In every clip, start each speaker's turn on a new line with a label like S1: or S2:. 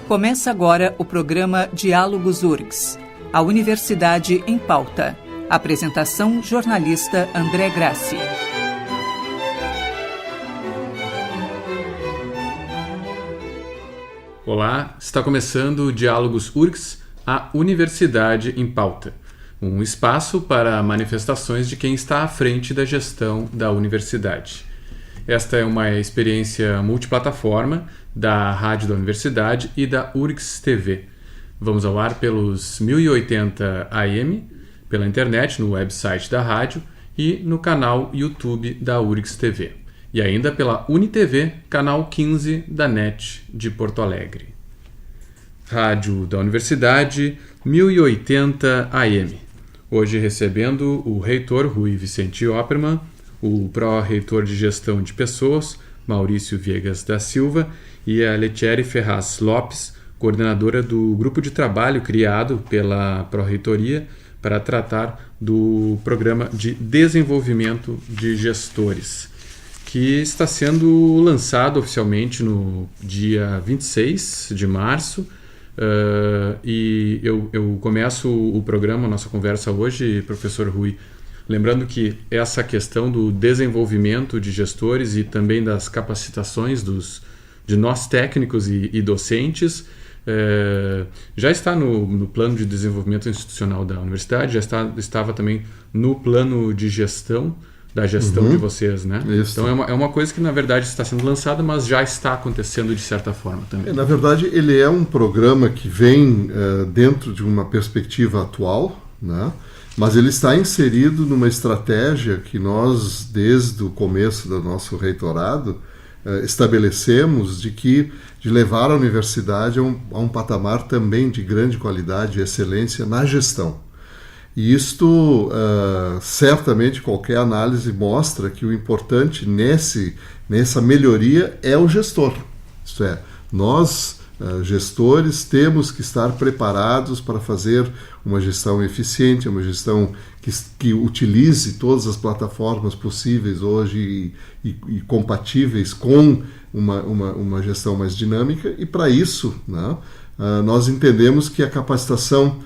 S1: Começa agora o programa Diálogos URGS, a Universidade em Pauta. Apresentação, jornalista André Grassi.
S2: Olá, está começando o Diálogos URGS, a Universidade em Pauta, um espaço para manifestações de quem está à frente da gestão da universidade. Esta é uma experiência multiplataforma da Rádio da Universidade e da URGS TV. Vamos ao ar pelos 1080 AM, pela internet, no website da rádio e no canal YouTube da URGS TV. E ainda pela UniTV, canal 15 da NET de Porto Alegre. Rádio da Universidade, 1080 AM. Hoje recebendo o reitor Rui Vicente Oppermann, o pró-reitor de Gestão de Pessoas, Maurício Viegas da Silva, e a Letieri Ferraz Lopes, coordenadora do grupo de trabalho criado pela pró-reitoria para tratar do programa de desenvolvimento de gestores, que está sendo lançado oficialmente no dia 26 de março. E eu começo o programa, a nossa conversa hoje, professor Rui, lembrando que essa questão do desenvolvimento de gestores e também das capacitações de nós técnicos e docentes já está no plano de desenvolvimento institucional da universidade, estava também no plano de gestão, da gestão de vocês, né? Isso. Então é uma coisa que na verdade está sendo lançada, mas já está acontecendo de certa forma também.
S3: Na verdade, ele é um programa que vem dentro de uma perspectiva atual, né? Mas ele está inserido numa estratégia que nós, desde o começo do nosso reitorado, estabelecemos de levar a universidade a um patamar também de grande qualidade e excelência na gestão. E isto, certamente, qualquer análise mostra que o importante nessa melhoria é o gestor. Isto é, nós, gestores, temos que estar preparados para fazer uma gestão eficiente, uma gestão que utilize todas as plataformas possíveis hoje e compatíveis com uma gestão mais dinâmica. E para isso, né, nós entendemos que a capacitação,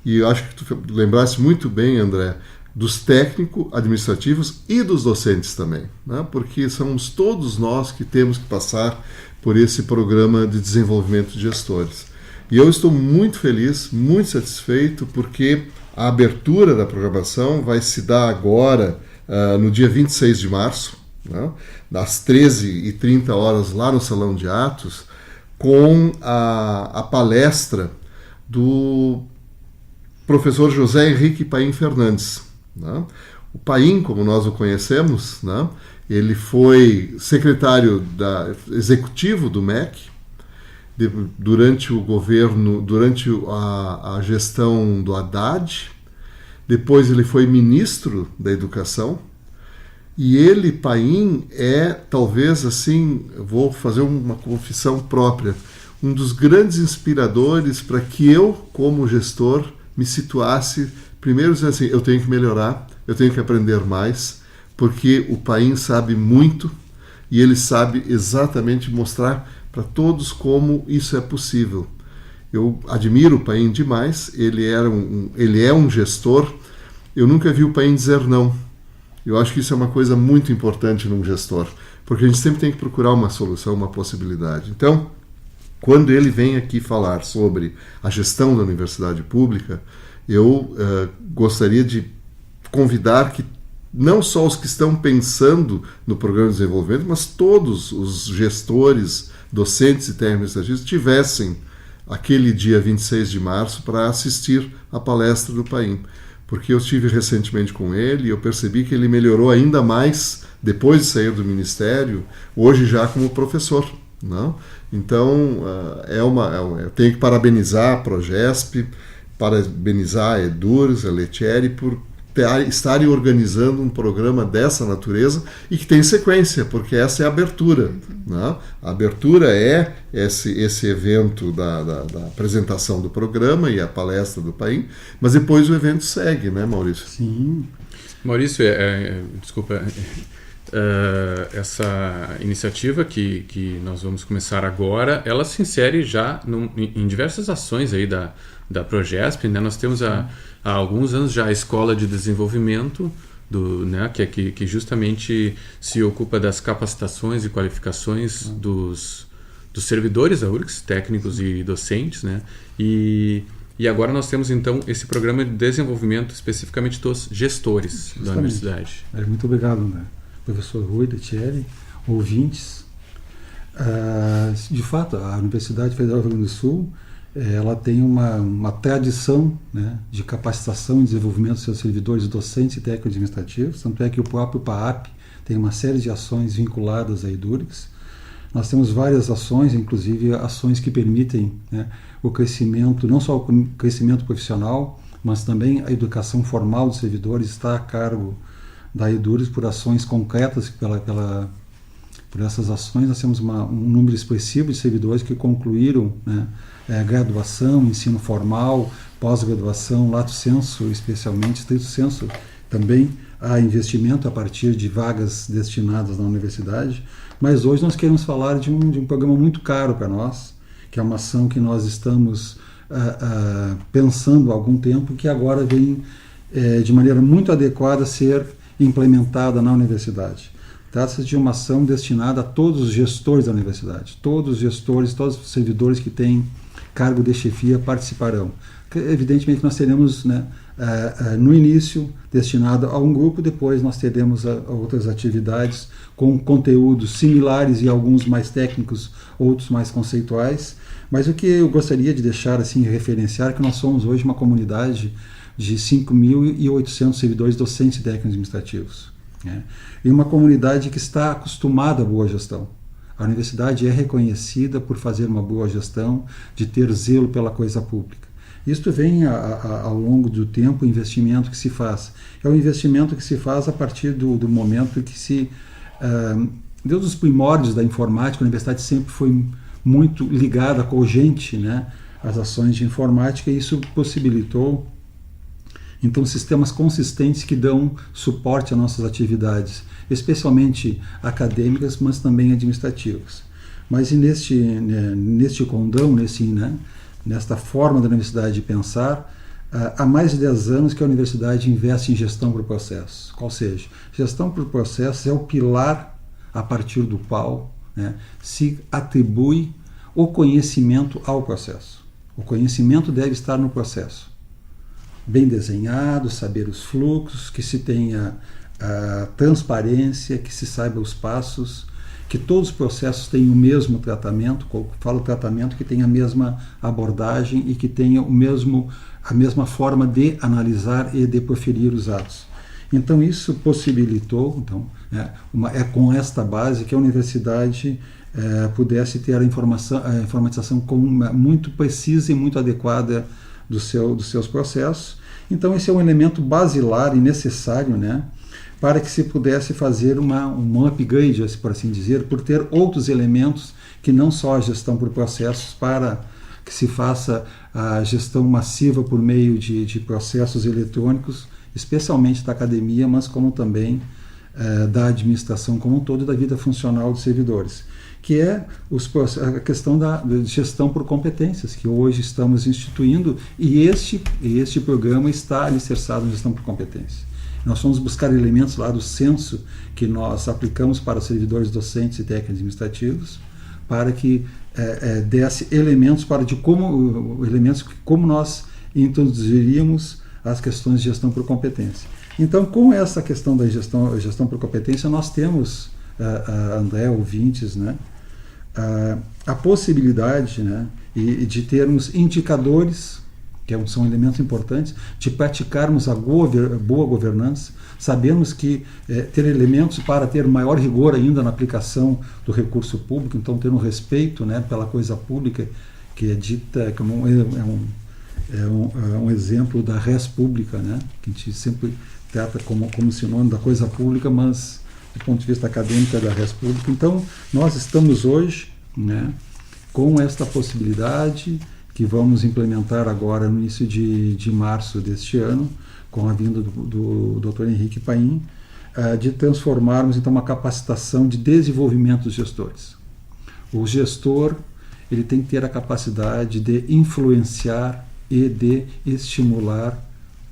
S3: e eu acho que tu lembraste muito bem, André, dos técnicos, administrativos e dos docentes também, né? Porque somos todos nós que temos que passar por esse programa de desenvolvimento de gestores. E eu estou muito feliz, muito satisfeito, porque a abertura da programação vai se dar agora, no dia 26 de março, né? Das 13h30 lá no Salão de Atos, com a palestra do professor José Henrique Paim Fernandes, né? O Paim, como nós o conhecemos, né? Ele foi secretário executivo do MEC durante o governo, durante a gestão do Haddad. Depois ele foi ministro da Educação. E ele, Paim, talvez assim, vou fazer uma confissão própria, um dos grandes inspiradores para que eu, como gestor, me situasse, primeiro dizendo assim, eu tenho que melhorar, eu tenho que aprender mais, porque o Paim sabe muito e ele sabe exatamente mostrar para todos como isso é possível. Eu admiro o Paim demais, ele é um gestor, eu nunca vi o Paim dizer não. Eu acho que isso é uma coisa muito importante num gestor, porque a gente sempre tem que procurar uma solução, uma possibilidade. Então, quando ele vem aqui falar sobre a gestão da universidade pública, eu gostaria de convidar que não só os que estão pensando no programa de desenvolvimento, mas todos os gestores, docentes e técnicos administrativos tivessem aquele dia 26 de março para assistir à palestra do Paim. Porque eu estive recentemente com ele e eu percebi que ele melhorou ainda mais depois de sair do ministério, hoje já como professor. Não? Então, eu tenho que parabenizar a Progesp, parabenizar a Edurs, a Letieri, por estarem organizando um programa dessa natureza e que tem sequência, porque essa é a abertura. Né? A abertura é esse evento da apresentação do programa e a palestra do Paim, mas depois o evento segue, né, Maurício?
S2: Sim. Maurício, desculpa, essa iniciativa que nós vamos começar agora, ela se insere já em diversas ações aí da Progesp, né? Nós temos há alguns anos já a Escola de Desenvolvimento, né? que justamente se ocupa das capacitações e qualificações dos servidores da URGS, técnicos e docentes, né? E agora nós temos, então, esse programa de desenvolvimento especificamente dos gestores da universidade.
S4: Muito obrigado, André. Professor Rui, Thierry, ouvintes. De fato, a Universidade Federal do Rio Grande do Sul ela tem uma tradição, né, de capacitação e desenvolvimento dos seus servidores docentes e técnicos administrativos, tanto é que o próprio PAAP tem uma série de ações vinculadas à EDURGS. Nós temos várias ações, inclusive ações que permitem, né, o crescimento, não só o crescimento profissional, mas também a educação formal dos servidores está a cargo da EDURGS por ações concretas. Por essas ações nós temos um número expressivo de servidores que concluíram, né, graduação, ensino formal, pós-graduação, lato sensu, especialmente, stricto sensu, também há investimento a partir de vagas destinadas na universidade. Mas hoje nós queremos falar de um programa muito caro para nós, que é uma ação que nós estamos pensando há algum tempo, que agora vem de maneira muito adequada a ser implementada na universidade. Trata-se de uma ação destinada a todos os gestores da universidade. Todos os gestores, todos os servidores que têm cargo de chefia participarão. Evidentemente nós teremos, né, no início destinado a um grupo, depois nós teremos outras atividades com conteúdos similares e alguns mais técnicos, outros mais conceituais. Mas o que eu gostaria de deixar assim, referenciar é que nós somos hoje uma comunidade de 5.800 servidores docentes e técnicos administrativos, né? E uma comunidade que está acostumada à boa gestão. A universidade é reconhecida por fazer uma boa gestão, de ter zelo pela coisa pública. Isto vem ao longo do tempo, o investimento que se faz. É um investimento que se faz a partir do momento que se... Desde os primórdios da informática, a universidade sempre foi muito ligada, cogente, né, às ações de informática, e isso possibilitou, então, sistemas consistentes que dão suporte às nossas atividades, especialmente acadêmicas, mas também administrativas. Mas neste condão, nesta forma da universidade de pensar, há mais de 10 anos que a universidade investe em gestão por processos. Ou seja, gestão por processos é o pilar a partir do qual, né, se atribui o conhecimento ao processo. O conhecimento deve estar no processo. Bem desenhado, saber os fluxos, que se tenha transparência, que se saiba os passos, que todos os processos tenham o mesmo tratamento, falo tratamento, que tenha a mesma abordagem e que tenha a mesma forma de analisar e de proferir os atos. Então isso possibilitou, é com esta base que a universidade pudesse ter a informatização muito precisa e muito adequada dos seus processos. Então esse é um elemento basilar e necessário, né, para que se pudesse fazer um upgrade, por assim dizer, por ter outros elementos que não só a gestão por processos, para que se faça a gestão massiva por meio de processos eletrônicos, especialmente da academia, mas como também da administração como um todo, da vida funcional dos servidores, que é a questão da gestão por competências, que hoje estamos instituindo, e este programa está alicerçado na gestão por competências. Nós fomos buscar elementos lá do censo que nós aplicamos para os servidores docentes e técnicos administrativos, para que desse elementos como nós introduziríamos as questões de gestão por competência. Então, com essa questão da gestão por competência, nós temos, André, ouvintes, né, a possibilidade, né, de termos indicadores, que são elementos importantes, de praticarmos a boa governança. Sabemos que ter elementos para ter maior rigor ainda na aplicação do recurso público, então ter um respeito, né, pela coisa pública, que é dita como um exemplo da res pública, né, que a gente sempre trata como sinônimo da coisa pública, mas do ponto de vista acadêmico é da res pública. Então nós estamos hoje, né, com esta possibilidade que vamos implementar agora no início de março deste ano, com a vinda do Dr. Henrique Paim, de transformarmos então uma capacitação de desenvolvimento dos gestores. O gestor ele tem que ter a capacidade de influenciar e de estimular,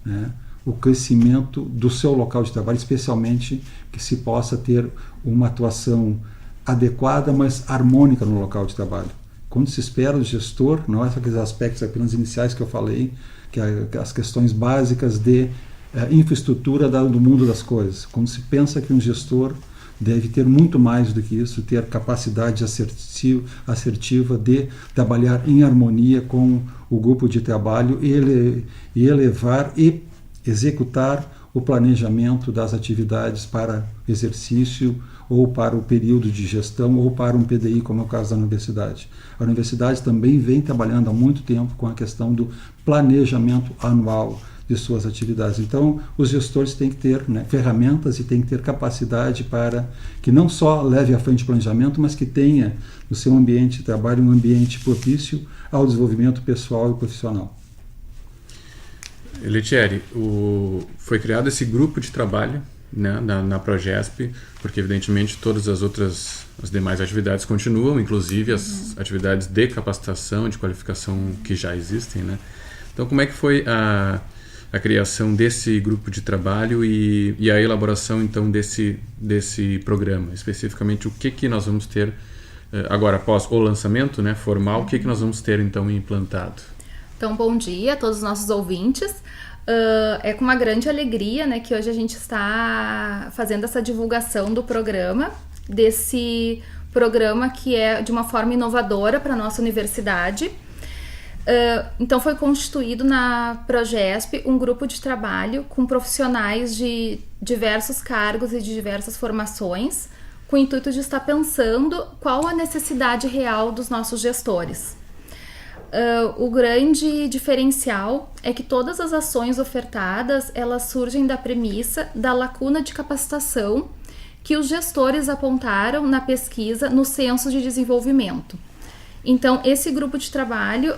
S4: né, o crescimento do seu local de trabalho, especialmente que se possa ter uma atuação adequada, mas harmônica no local de trabalho. Quando se espera do gestor, não é só aqueles aspectos apenas iniciais que eu falei, que as questões básicas de infraestrutura do mundo das coisas. Quando se pensa que um gestor deve ter muito mais do que isso, ter capacidade assertiva de trabalhar em harmonia com o grupo de trabalho e elevar e executar o planejamento das atividades para exercício ou para o período de gestão ou para um PDI, como é o caso da universidade. A universidade também vem trabalhando há muito tempo com a questão do planejamento anual de suas atividades. Então, os gestores têm que ter, né, ferramentas e têm que ter capacidade para que não só leve à frente o planejamento, mas que tenha no seu ambiente de trabalho um ambiente propício ao desenvolvimento pessoal e profissional.
S2: Letieri, foi criado esse grupo de trabalho, né, na Progesp, porque evidentemente todas as demais atividades continuam, inclusive as atividades de capacitação, de qualificação que já existem, né? Então, como é que foi a criação desse grupo de trabalho e a elaboração então desse programa? Especificamente, o que nós vamos ter agora após o lançamento, né, formal, o que nós vamos ter então implantado?
S5: Então, bom dia a todos os nossos ouvintes. É com uma grande alegria, né, que hoje a gente está fazendo essa divulgação do programa, desse programa que é de uma forma inovadora para a nossa universidade. Então foi constituído na Progesp um grupo de trabalho com profissionais de diversos cargos e de diversas formações, com o intuito de estar pensando qual a necessidade real dos nossos gestores. O grande diferencial é que todas as ações ofertadas, elas surgem da premissa da lacuna de capacitação que os gestores apontaram na pesquisa no Censo de Desenvolvimento. Então, esse grupo de trabalho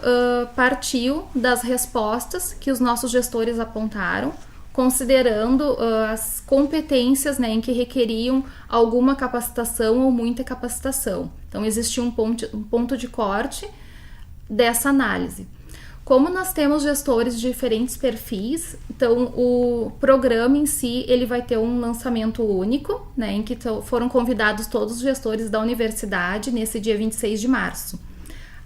S5: partiu das respostas que os nossos gestores apontaram, considerando as competências, né, em que requeriam alguma capacitação ou muita capacitação. Então, existia um ponto de corte dessa análise. Como nós temos gestores de diferentes perfis, então o programa em si ele vai ter um lançamento único, né, em que foram convidados todos os gestores da universidade nesse dia 26 de março.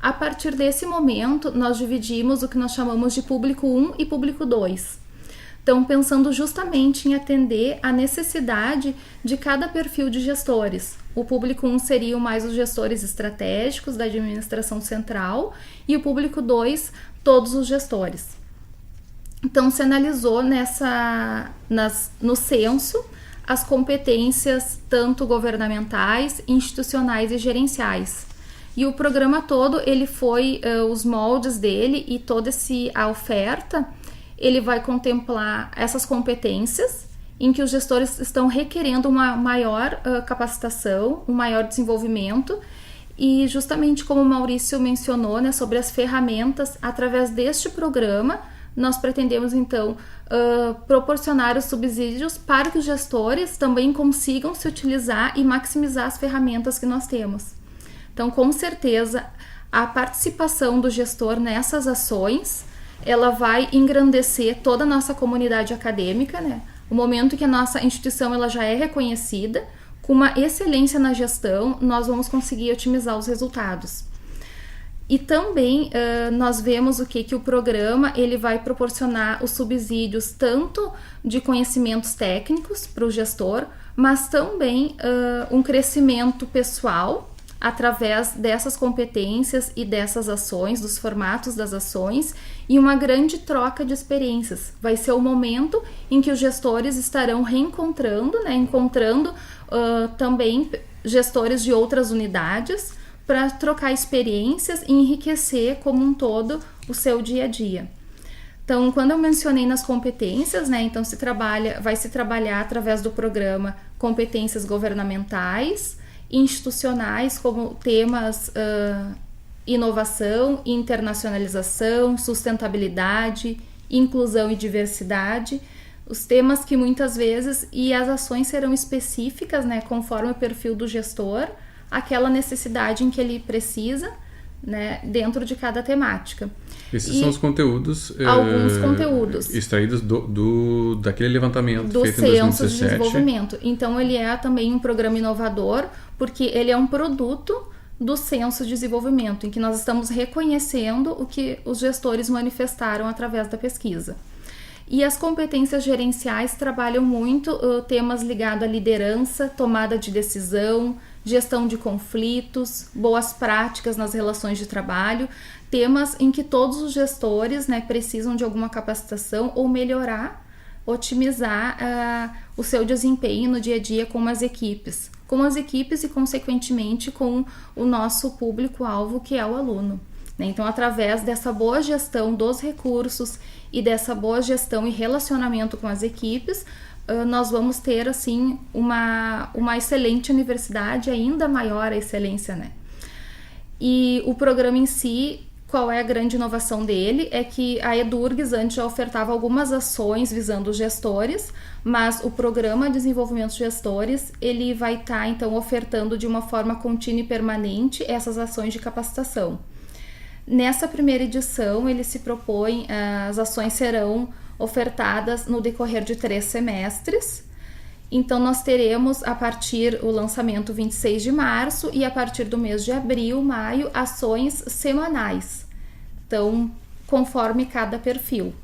S5: A partir desse momento, nós dividimos o que nós chamamos de público 1 e público 2. Então, pensando justamente em atender a necessidade de cada perfil de gestores. O público 1 seriam mais os gestores estratégicos da administração central e o público 2, todos os gestores. Então, se analisou no censo as competências tanto governamentais, institucionais e gerenciais. E o programa todo, ele foi, os moldes dele e toda a oferta, ele vai contemplar essas competências em que os gestores estão requerendo uma maior capacitação, um maior desenvolvimento e justamente como o Maurício mencionou, né, sobre as ferramentas, através deste programa nós pretendemos então proporcionar os subsídios para que os gestores também consigam se utilizar e maximizar as ferramentas que nós temos. Então, com certeza, a participação do gestor nessas ações, ela vai engrandecer toda a nossa comunidade acadêmica, né? O momento que a nossa instituição ela já é reconhecida, com uma excelência na gestão, nós vamos conseguir otimizar os resultados. E também nós vemos o que o programa ele vai proporcionar os subsídios tanto de conhecimentos técnicos para o gestor, mas também um crescimento pessoal através dessas competências e dessas ações, dos formatos das ações e uma grande troca de experiências. Vai ser o momento em que os gestores estarão reencontrando, né, encontrando também gestores de outras unidades para trocar experiências e enriquecer como um todo o seu dia a dia. Então, quando eu mencionei nas competências, né, então vai se trabalhar através do programa competências governamentais, institucionais, como temas inovação, internacionalização, sustentabilidade, inclusão e diversidade. Os temas que muitas vezes, e as ações serão específicas, né, conforme o perfil do gestor, aquela necessidade em que ele precisa, né, dentro de cada temática.
S2: Esses são os conteúdos,
S5: alguns conteúdos
S2: extraídos daquele levantamento
S5: do
S2: feito em 2017.
S5: Censo de Desenvolvimento. Então ele é também um programa inovador, porque ele é um produto do Censo de Desenvolvimento, em que nós estamos reconhecendo o que os gestores manifestaram através da pesquisa. E as competências gerenciais trabalham muito temas ligados à liderança, tomada de decisão, gestão de conflitos, boas práticas nas relações de trabalho, temas em que todos os gestores, né, precisam de alguma capacitação ou melhorar, otimizar o seu desempenho no dia a dia com as equipes e, consequentemente, com o nosso público-alvo, que é o aluno. Então, através dessa boa gestão dos recursos e dessa boa gestão e relacionamento com as equipes, nós vamos ter, assim, uma excelente universidade, ainda maior a excelência, né? E o programa em si, qual é a grande inovação dele? É que a Edurgs antes já ofertava algumas ações visando os gestores, mas o programa de desenvolvimento de gestores, ele vai estar, então, ofertando de uma forma contínua e permanente essas ações de capacitação. Nessa primeira edição, ele se propõe, as ações serão ofertadas no decorrer de 3 semestres. Então, nós teremos, a partir do lançamento 26 de março e a partir do mês de abril, maio, ações semanais. Então, conforme cada perfil.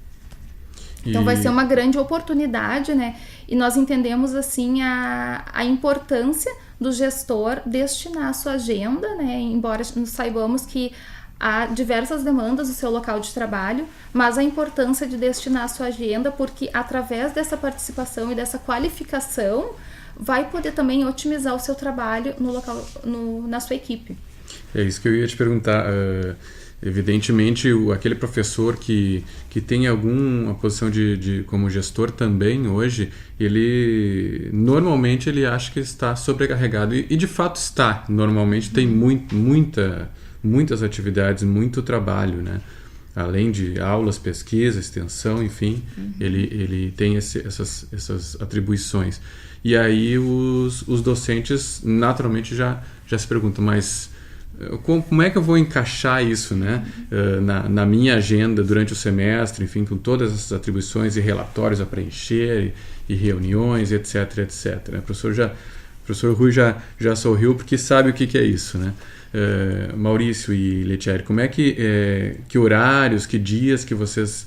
S5: Então, vai ser uma grande oportunidade, né? E nós entendemos, assim, a importância do gestor destinar a sua agenda, né? Embora nós saibamos que há diversas demandas do seu local de trabalho, mas a importância de destinar a sua agenda, porque através dessa participação e dessa qualificação, vai poder também otimizar o seu trabalho no local, na sua equipe.
S2: É isso que eu ia te perguntar. Evidentemente, aquele professor que tem alguma posição como gestor também hoje, ele normalmente ele acha que está sobrecarregado e de fato está. Normalmente tem muitas atividades, muito trabalho, né? Além de aulas, pesquisa, extensão, enfim, ele tem essas atribuições. E aí os docentes naturalmente já se perguntam, mas como é que eu vou encaixar isso, né, na minha agenda durante o semestre, enfim, com todas essas atribuições e relatórios a preencher e reuniões, etc, etc. O professor Rui já sorriu porque sabe o que é isso, né? Maurício e Letieri, como é que horários, que dias que vocês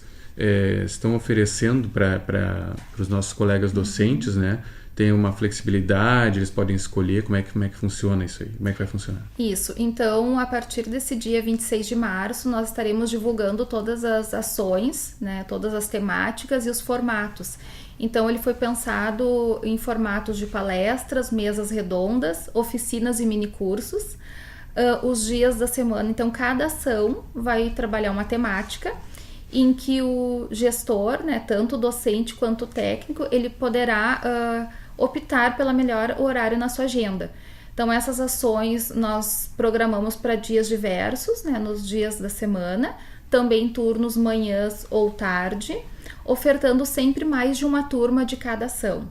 S2: estão oferecendo para os nossos colegas docentes, né? Tem uma flexibilidade, eles podem escolher como é que funciona isso aí, como é que vai funcionar?
S5: Isso, então a partir desse dia 26 de março nós estaremos divulgando todas as ações, né, todas as temáticas e os formatos. Então ele foi pensado em formatos de palestras, mesas redondas, oficinas e minicursos, os dias da semana. Então cada ação vai trabalhar uma temática em que o gestor, né, tanto o docente quanto o técnico, ele poderá optar pelo melhor horário na sua agenda. Então essas ações nós programamos para dias diversos, né, nos dias da semana, também turnos manhãs ou tarde, ofertando sempre mais de uma turma de cada ação.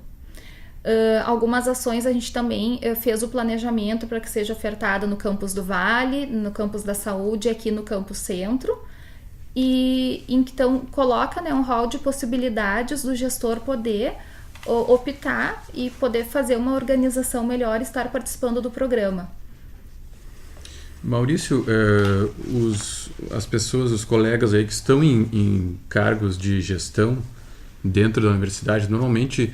S5: Algumas ações a gente também fez o planejamento para que seja ofertada no campus do Vale, no campus da Saúde e aqui no campus Centro, e então coloca, né, um hall de possibilidades do gestor poder optar e poder fazer uma organização melhor e estar participando do programa.
S2: Maurício, as pessoas, os colegas aí que estão em cargos de gestão dentro da universidade, normalmente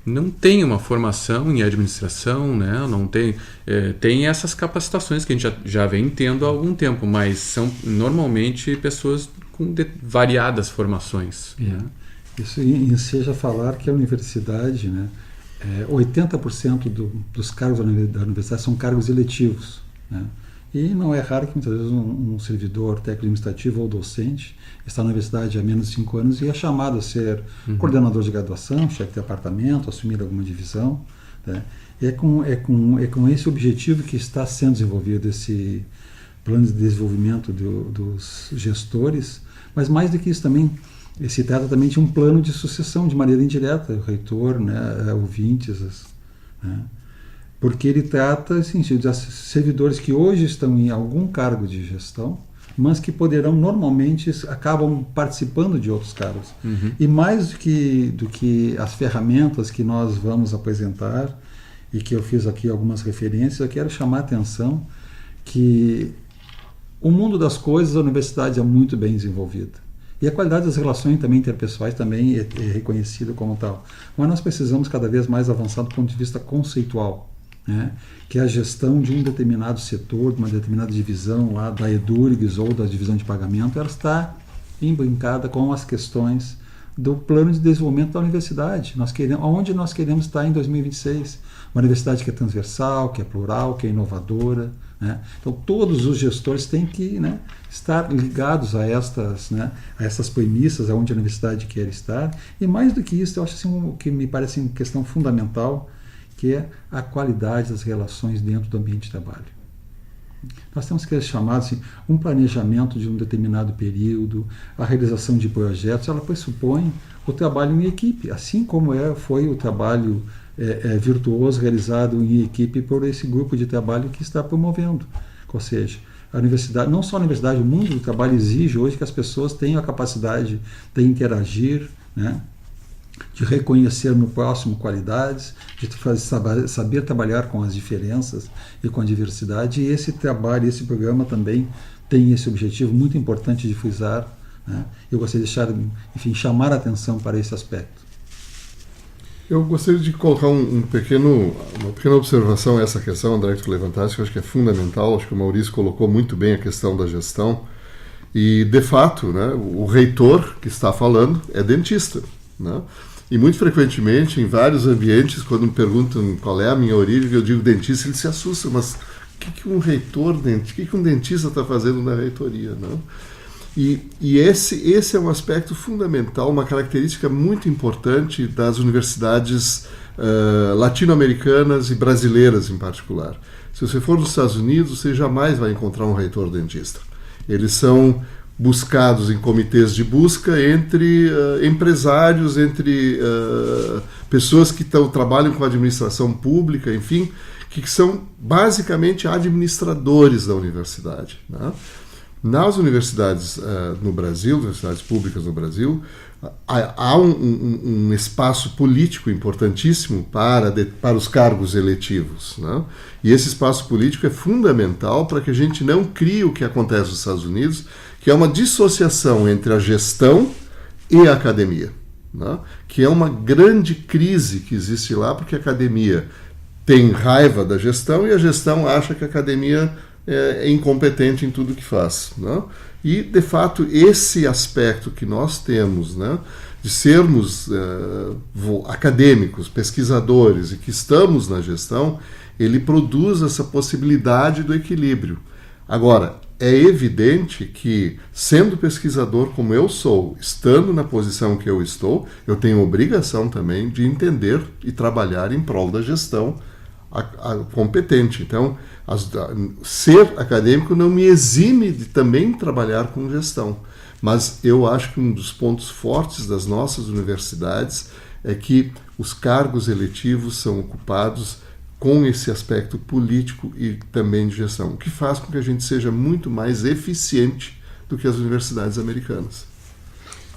S2: não tem uma formação em administração, né? Não tem essas capacitações que a gente já vem tendo há algum tempo, mas são normalmente pessoas com variadas formações. Né?
S4: Isso enseja falar que a universidade, né, 80% dos cargos da universidade são cargos eletivos, né? E não é raro que muitas vezes um servidor técnico administrativo ou docente está na universidade há menos de 5 anos e é chamado a ser coordenador de graduação, chefe de departamento, assumir alguma divisão, né? É com esse objetivo que está sendo desenvolvido esse plano de desenvolvimento dos gestores, mas mais do que isso também E se trata também de um plano de sucessão de maneira indireta, o reitor, né, ouvintes, né, porque ele trata assim, de servidores que hoje estão em algum cargo de gestão, mas que poderão normalmente acabam participando de outros cargos. E mais do que as ferramentas que nós vamos apresentar, e que eu fiz aqui algumas referências, eu quero chamar a atenção que o mundo das coisas, a universidade é muito bem desenvolvida. E a qualidade das relações também interpessoais também é reconhecida como tal. Mas nós precisamos cada vez mais avançar do ponto de vista conceitual, né? Que é a gestão de um determinado setor, de uma determinada divisão lá da EDURGS ou da divisão de pagamento, ela está imbrincada com as questões do plano de desenvolvimento da universidade. Onde nós queremos estar em 2026? Uma universidade que é transversal, que é plural, que é inovadora, né? Então todos os gestores têm que, né, estar ligados a essas premissas, aonde a universidade quer estar. E mais do que isso, eu acho assim, o que me parece uma questão fundamental, que é a qualidade das relações dentro do ambiente de trabalho. Nós temos que chamar assim, um planejamento de um determinado período, a realização de projetos, ela pressupõe o trabalho em equipe, assim como foi o trabalho virtuoso realizado em equipe por esse grupo de trabalho que está promovendo. Ou seja, a universidade, não só a universidade, o mundo do trabalho exige hoje que as pessoas tenham a capacidade de interagir, né? De reconhecer no próximo qualidades, de saber trabalhar com as diferenças e com a diversidade. E esse trabalho, esse programa também tem esse objetivo muito importante de frisar, né? Eu gostaria de chamar a atenção para esse aspecto.
S3: Eu gostaria de colocar uma pequena observação a essa questão, André, que tu levantaste, que eu acho que é fundamental. Acho que o Maurício colocou muito bem a questão da gestão. E, de fato, né, o reitor que está falando é dentista, né? E muito frequentemente, em vários ambientes, quando me perguntam qual é a minha origem, eu digo dentista, eles se assustam, mas o que um reitor, o que um dentista está fazendo na reitoria, né? E esse é um aspecto fundamental, uma característica muito importante das universidades latino-americanas e brasileiras em particular. Se você for nos Estados Unidos, você jamais vai encontrar um reitor dentista. Eles são buscados em comitês de busca entre empresários, entre pessoas que trabalham com administração pública, enfim, que são basicamente administradores da universidade, né? Nas universidades no Brasil, universidades públicas no Brasil, há um espaço político importantíssimo para os cargos eletivos, né? E esse espaço político é fundamental para que a gente não crie o que acontece nos Estados Unidos, que é uma dissociação entre a gestão e a academia, né? Que é uma grande crise que existe lá, porque a academia tem raiva da gestão e a gestão acha que a academia é incompetente em tudo que faz, né? E, de fato, esse aspecto que nós temos, né, de sermos acadêmicos, pesquisadores e que estamos na gestão, ele produz essa possibilidade do equilíbrio. Agora, é evidente que, sendo pesquisador como eu sou, estando na posição que eu estou, eu tenho obrigação também de entender e trabalhar em prol da gestão competente. Então, ser acadêmico não me exime de também trabalhar com gestão. Mas eu acho que um dos pontos fortes das nossas universidades é que os cargos eletivos são ocupados com esse aspecto político e também de gestão, o que faz com que a gente seja muito mais eficiente do que as universidades americanas.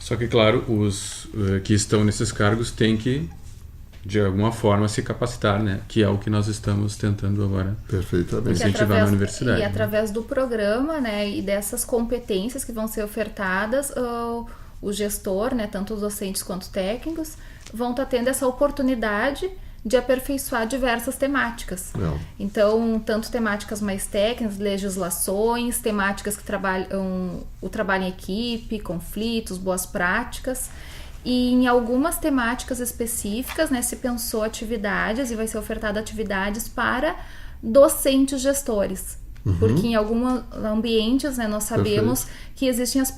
S2: Só que, claro, os que estão nesses cargos têm que, de alguma forma, se capacitar, né? Que é o que nós estamos tentando agora incentivar na universidade.
S5: E através do programa, né, e dessas competências que vão ser ofertadas, o gestor, né, tanto os docentes quanto os técnicos, vão estar tendo essa oportunidade de aperfeiçoar diversas temáticas.
S3: Não.
S5: Então, tanto temáticas mais técnicas, legislações, temáticas que trabalham o trabalho em equipe, conflitos, boas práticas. E em algumas temáticas específicas, né, se pensou atividades e vai ser ofertada atividades para docentes gestores. Uhum. Porque em alguns ambientes, né, nós sabemos que existem as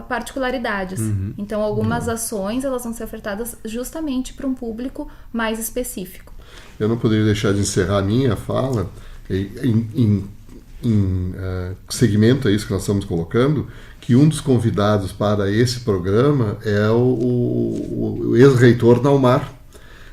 S5: particularidades. Uhum. Então, algumas ações elas vão ser ofertadas justamente para um público mais específico.
S3: Eu não poderia deixar de encerrar a minha fala em segmento a isso que nós estamos colocando, que um dos convidados para esse programa é o ex-reitor Naumar.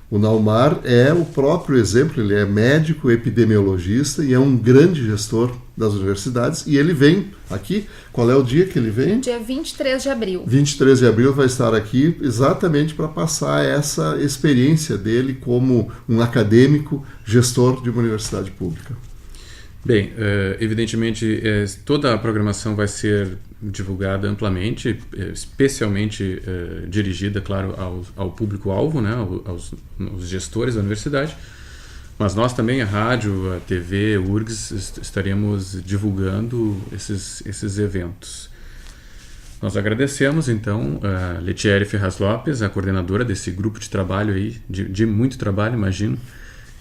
S3: O Naumar é o próprio exemplo, ele é médico, epidemiologista e é um grande gestor das universidades, e ele vem aqui. Qual é o dia que ele vem?
S5: Dia 23 de abril.
S3: 23 de abril vai estar aqui exatamente para passar essa experiência dele como um acadêmico, gestor de uma universidade pública.
S2: Bem, evidentemente toda a programação vai ser divulgada amplamente, especialmente dirigida, claro, ao público-alvo, né, aos gestores da universidade, mas nós também, a rádio, a TV, o URGS, estaremos divulgando esses eventos. Nós agradecemos, então, a Letieri Ferraz Lopes, a coordenadora desse grupo de trabalho aí, de muito trabalho, imagino,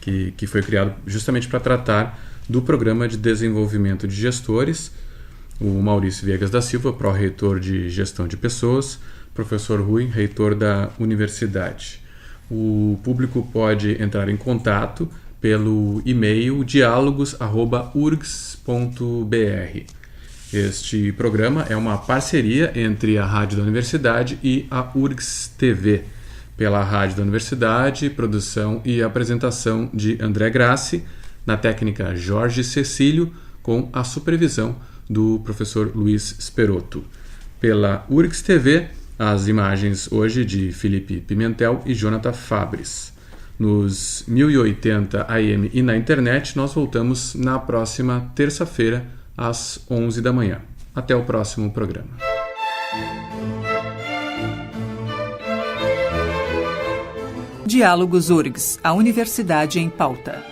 S2: que foi criado justamente para tratar do Programa de Desenvolvimento de Gestores, o Maurício Viegas da Silva, pró-reitor de Gestão de Pessoas, professor Rui, reitor da universidade. O público pode entrar em contato pelo e-mail dialogos@urgs.br. Este programa é uma parceria entre a Rádio da Universidade e a URGS TV. Pela Rádio da Universidade, produção e apresentação de André Grassi, na técnica Jorge Cecílio, com a supervisão do professor Luiz Sperotto. Pela URGS TV, as imagens hoje de Felipe Pimentel e Jonathan Fabres. Nos 1080 AM e na internet, nós voltamos na próxima terça-feira, às 11 da manhã. Até o próximo programa.
S1: Diálogos URGS, a Universidade em Pauta.